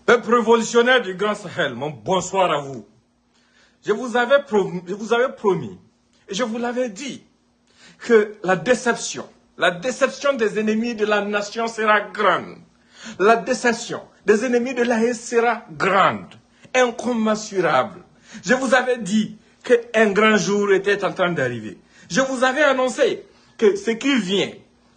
Peuple révolutionnaire du Grand Sahel, mon bonsoir à vous. Je vous avais promis, et je vous l'avais dit, que la déception des ennemis de la nation sera grande. La déception des ennemis de l'AES sera grande, incommensurable. Je vous avais dit qu'un grand jour était en train d'arriver. Je vous avais annoncé que ce qui vient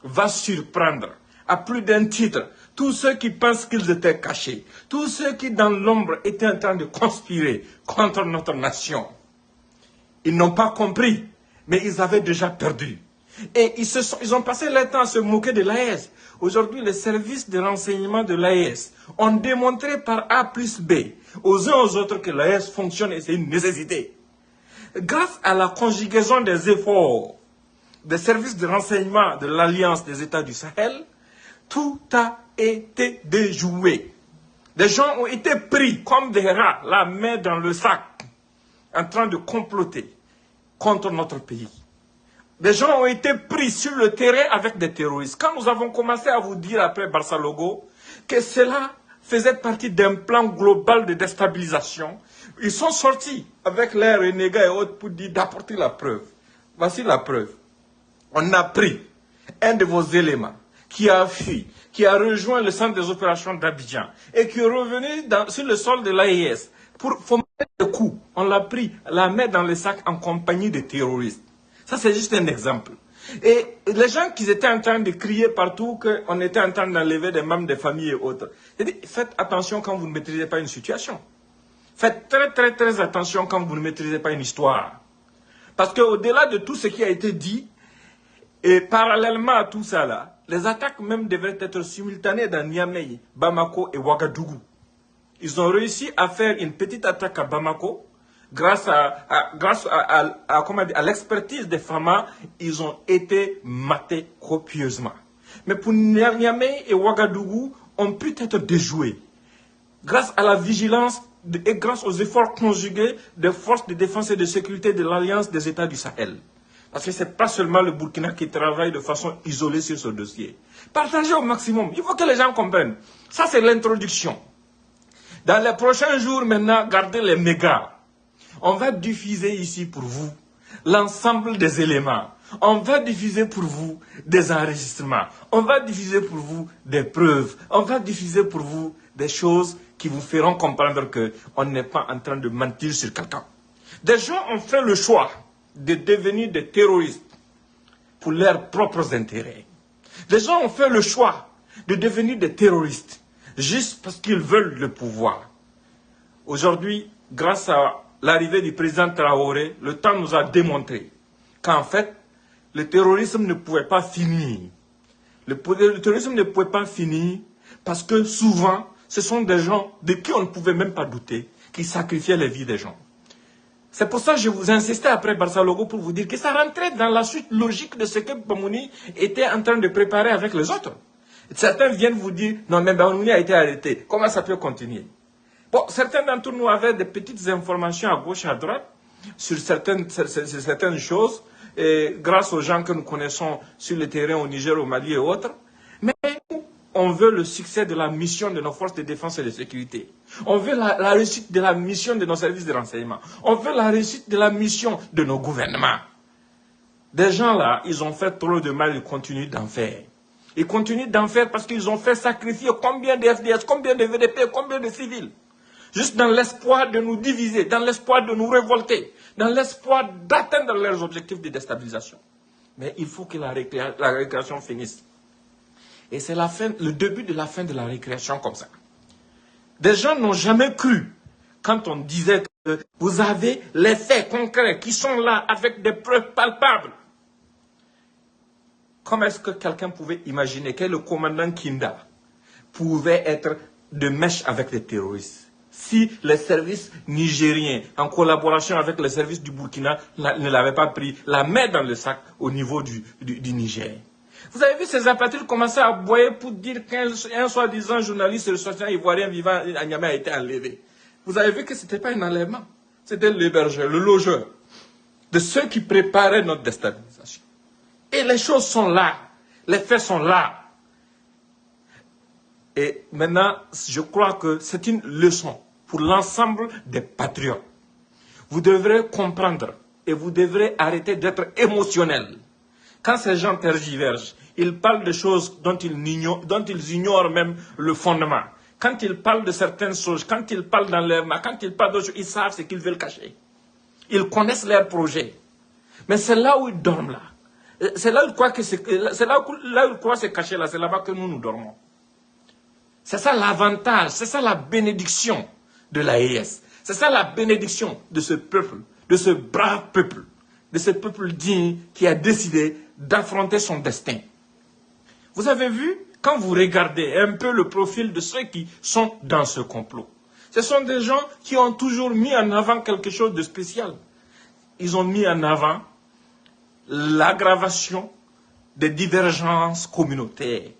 va surprendre à plus d'un titre tous ceux qui pensent qu'ils étaient cachés, tous ceux qui dans l'ombre étaient en train de conspirer contre notre nation. Ils n'ont pas compris, mais ils avaient déjà perdu. Et ils ont passé leur temps à se moquer de l'AES. Aujourd'hui, les services de renseignement de l'AES ont démontré par A plus B aux uns aux autres que l'AES fonctionne et c'est une nécessité. Grâce à la conjugaison des efforts des services de renseignement de l'Alliance des États du Sahel, tout a été déjoué. Des gens ont été pris comme des rats, la main dans le sac, en train de comploter contre notre pays. Des gens ont été pris sur le terrain avec des terroristes. Quand nous avons commencé à vous dire après Barça Logo que cela faisait partie d'un plan global de déstabilisation, ils sont sortis avec leurs renégats et autres pour dire d'apporter la preuve. Voici la preuve. On a pris un de vos éléments qui a fui, qui a rejoint le centre des opérations d'Abidjan et qui est revenu sur le sol de l'AES pour fomenter le coup. On l'a pris, la main dans le sac en compagnie de terroristes. Ça, c'est juste un exemple. Et les gens qui étaient en train de crier partout qu'on était en train d'enlever des membres des familles et autres, faites attention quand vous ne maîtrisez pas une situation. Faites très attention quand vous ne maîtrisez pas une histoire. Parce qu'au-delà de tout ce qui a été dit, et parallèlement à tout ça là, les attaques même devraient être simultanées dans Niamey, Bamako et Ouagadougou. Ils ont réussi à faire une petite attaque à Bamako. Grâce à l'expertise des FAMA, ils ont été matés copieusement. Mais pour Niamey et Ouagadougou, ont pu être déjoués. Grâce à la vigilance et grâce aux efforts conjugués des forces de défense et de sécurité de l'Alliance des États du Sahel. Parce que ce n'est pas seulement le Burkina qui travaille de façon isolée sur ce dossier. Partagez au maximum. Il faut que les gens comprennent. Ça, c'est l'introduction. Dans les prochains jours, maintenant, gardez les mégas. On va diffuser ici pour vous l'ensemble des éléments. On va diffuser pour vous des enregistrements. On va diffuser pour vous des preuves. On va diffuser pour vous des choses qui vous feront comprendre qu'on n'est pas en train de mentir sur quelqu'un. Des gens ont fait le choix de devenir des terroristes pour leurs propres intérêts. Des gens ont fait le choix de devenir des terroristes juste parce qu'ils veulent le pouvoir. Aujourd'hui, grâce à l'arrivée du président Traoré, le temps nous a démontré qu'en fait, le terrorisme ne pouvait pas finir. Le terrorisme ne pouvait pas finir parce que souvent, ce sont des gens de qui on ne pouvait même pas douter, qui sacrifiaient les vies des gens. C'est pour ça que je vous insistais après Barça Logo pour vous dire que ça rentrait dans la suite logique de ce que Bamouni était en train de préparer avec les autres. Certains viennent vous dire, non mais Bamouni a été arrêté, comment ça peut continuer? Bon, certains d'entre nous avaient des petites informations à gauche et à droite sur certaines choses, et grâce aux gens que nous connaissons sur le terrain au Niger, au Mali et autres. Mais on veut le succès de la mission de nos forces de défense et de sécurité. On veut la réussite de la mission de nos services de renseignement. On veut la réussite de la mission de nos gouvernements. Des gens là, ils ont fait trop de mal, ils continuent d'en faire. Ils continuent d'en faire parce qu'ils ont fait sacrifier combien de FDS, combien de VDP, combien de civils. Juste dans l'espoir de nous diviser, dans l'espoir de nous révolter, dans l'espoir d'atteindre leurs objectifs de déstabilisation. Mais il faut que la récréation finisse. Et c'est le début de la fin de la récréation comme ça. Des gens n'ont jamais cru quand on disait que vous avez les faits concrets qui sont là avec des preuves palpables. Comment est-ce que quelqu'un pouvait imaginer que le commandant Kinda pouvait être de mèche avec les terroristes si les services nigériens, en collaboration avec les services du Burkina, ne l'avaient pas pris la main dans le sac au niveau du Niger? Vous avez vu ces apatrides commencer à aboyer pour dire qu'un soi-disant journaliste ressortissant ivoirien vivant à Niamey a été enlevé. Vous avez vu que ce n'était pas un enlèvement, c'était l'hébergeur, le logeur de ceux qui préparaient notre déstabilisation. Et les choses sont là, les faits sont là. Et maintenant, je crois que c'est une leçon pour l'ensemble des patriotes. Vous devrez comprendre et vous devrez arrêter d'être émotionnel. Quand ces gens tergiversent, ils parlent de choses dont ils ignorent même le fondement. Quand ils parlent de certaines choses, quand ils parlent dans leur main, quand ils parlent d'autres choses, ils savent ce qu'ils veulent cacher. Ils connaissent leurs projets. Mais c'est là où ils dorment là. C'est là où ils croient que c'est caché là, c'est là-bas que nous dormons. C'est ça l'avantage, c'est ça la bénédiction de l'AES. C'est ça la bénédiction de ce peuple, de ce brave peuple, de ce peuple digne qui a décidé d'affronter son destin. Vous avez vu, quand vous regardez un peu le profil de ceux qui sont dans ce complot, ce sont des gens qui ont toujours mis en avant quelque chose de spécial. Ils ont mis en avant l'aggravation des divergences communautaires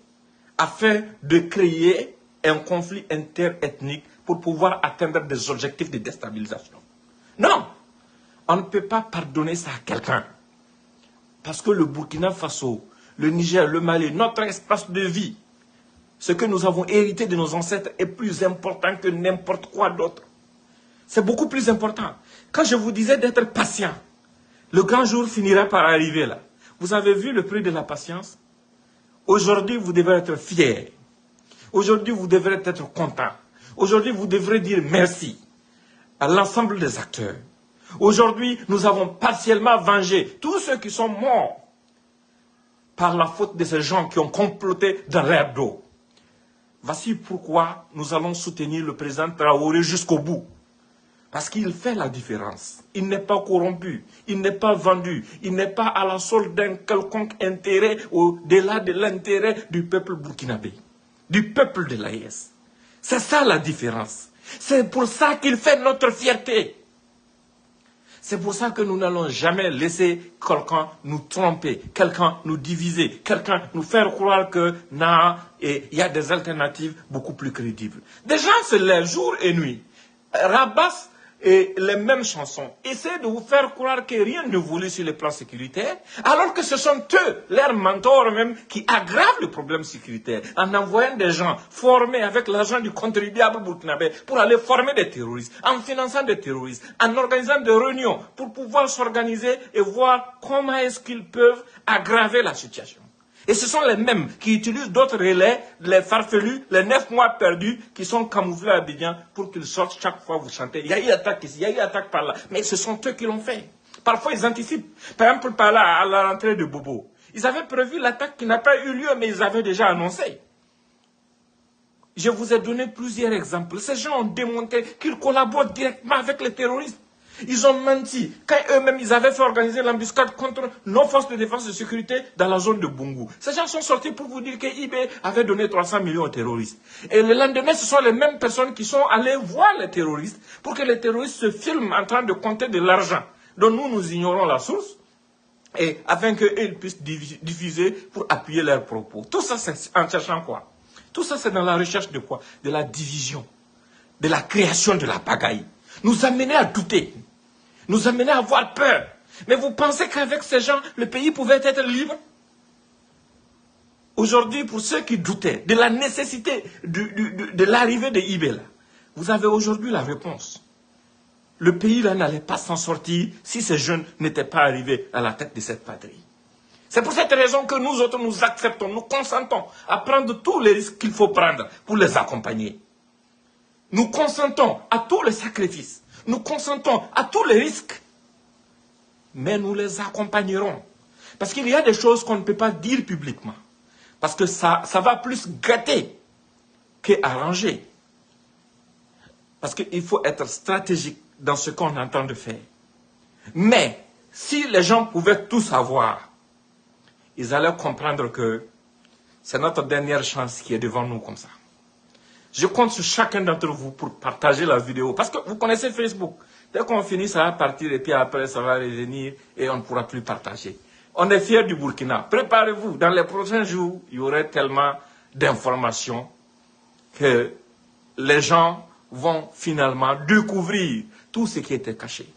afin de créer un conflit interethnique pour pouvoir atteindre des objectifs de déstabilisation. Non, on ne peut pas pardonner ça à quelqu'un. Parce que le Burkina Faso, le Niger, le Mali, notre espace de vie, ce que nous avons hérité de nos ancêtres est plus important que n'importe quoi d'autre. C'est beaucoup plus important. Quand je vous disais d'être patient, le grand jour finira par arriver là. Vous avez vu le prix de la patience? Aujourd'hui, vous devez être fiers. Aujourd'hui, vous devrez être content. Aujourd'hui, vous devrez dire merci à l'ensemble des acteurs. Aujourd'hui, nous avons partiellement vengé tous ceux qui sont morts par la faute de ces gens qui ont comploté dans l'air d'eau. Voici pourquoi nous allons soutenir le président Traoré jusqu'au bout. Parce qu'il fait la différence. Il n'est pas corrompu, il n'est pas vendu, il n'est pas à la solde d'un quelconque intérêt au-delà de l'intérêt du peuple burkinabé, du peuple de l'AES. C'est ça la différence. C'est pour ça qu'il fait notre fierté. C'est pour ça que nous n'allons jamais laisser quelqu'un nous tromper, quelqu'un nous diviser, quelqu'un nous faire croire que non, il y a des alternatives beaucoup plus crédibles. Des gens se lèvent jour et nuit, rabassent et les mêmes chansons, essaient de vous faire croire que rien ne voulait sur le plan sécuritaire, alors que ce sont eux, leurs mentors même, qui aggravent le problème sécuritaire, en envoyant des gens formés avec l'argent du contribuable burkinabé pour aller former des terroristes, en finançant des terroristes, en organisant des réunions pour pouvoir s'organiser et voir comment est-ce qu'ils peuvent aggraver la situation. Et ce sont les mêmes qui utilisent d'autres relais, les farfelus, les 9 mois perdus, qui sont camouflés à Abidjan pour qu'ils sortent chaque fois vous chantez. Il y a eu attaque ici, il y a eu attaque par là. Mais ce sont eux qui l'ont fait. Parfois, ils anticipent. Par exemple, par là, à la rentrée de Bobo. Ils avaient prévu l'attaque qui n'a pas eu lieu, mais ils avaient déjà annoncé. Je vous ai donné plusieurs exemples. Ces gens ont démontré qu'ils collaborent directement avec les terroristes. Ils ont menti. Quand eux-mêmes, ils avaient fait organiser l'embuscade contre nos forces de défense et de sécurité dans la zone de Bungu. Ces gens sont sortis pour vous dire que IB avait donné 300 millions aux terroristes. Et le lendemain, ce sont les mêmes personnes qui sont allées voir les terroristes pour que les terroristes se filment en train de compter de l'argent dont nous ignorons la source, et afin qu'ils puissent diffuser pour appuyer leurs propos. Tout ça, c'est en cherchant quoi? Tout ça, c'est dans la recherche de quoi? De la division, de la création de la pagaille. Nous amener à douter. Nous amener à avoir peur. Mais vous pensez qu'avec ces gens, le pays pouvait être libre? Aujourd'hui, pour ceux qui doutaient de la nécessité de l'arrivée de IB, vous avez aujourd'hui la réponse. Le pays là n'allait pas s'en sortir si ces jeunes n'étaient pas arrivés à la tête de cette patrie. C'est pour cette raison que nous autres, nous acceptons, nous consentons à prendre tous les risques qu'il faut prendre pour les accompagner. Nous consentons à tous les sacrifices. Nous consentons à tous les risques. Mais nous les accompagnerons. Parce qu'il y a des choses qu'on ne peut pas dire publiquement. Parce que ça va plus gâter qu'arranger. Parce qu'il faut être stratégique dans ce qu'on est en train de faire. Mais si les gens pouvaient tout savoir, ils allaient comprendre que c'est notre dernière chance qui est devant nous comme ça. Je compte sur chacun d'entre vous pour partager la vidéo. Parce que vous connaissez Facebook. Dès qu'on finit, ça va partir et puis après, ça va revenir et on ne pourra plus partager. On est fiers du Burkina. Préparez-vous. Dans les prochains jours, il y aura tellement d'informations que les gens vont finalement découvrir tout ce qui était caché.